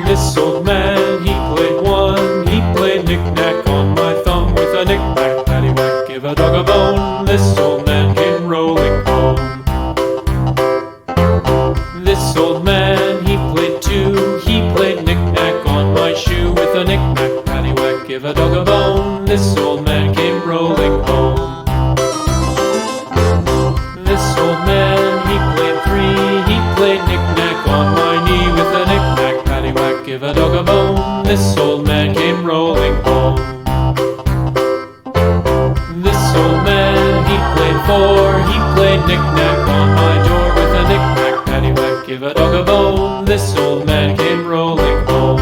This old man, he played one. He played knick-knack on my thumb. With a knick-knack, paddywhack, give a dog a bone. This old man came rolling home. This old man, he played two. He played knick-knack on my shoe. With a knick-knack, paddywhack, give a dog a bone. This old man came rolling home. This old man, he played three. He played knick-knack on my knee. With a knick-knack, paddywhack, give a dog a bone. This old man came rolling home. This old man, he played four. He played knick-knack on my door. With a knick-knack, paddywhack, give a dog a bone. This old man came rolling home.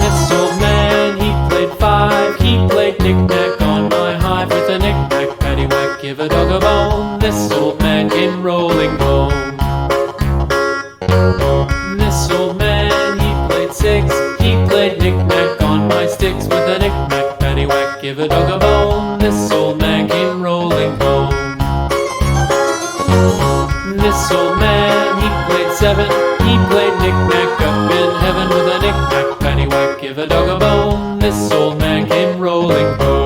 This old man, he played five. He played knick-knack on my hive. With a knick-knack, paddywhack, give a dog a bone. This old man came rolling home. This old man, he played six. He played knick-knack on my sticks. With a knick-knack, paddywhack, give a dog a bone. This old man came rolling home. This old man, he played seven. He played knick-knack up in heaven. With a knick-knack, paddywhack, give a dog a bone. This old man came rolling home.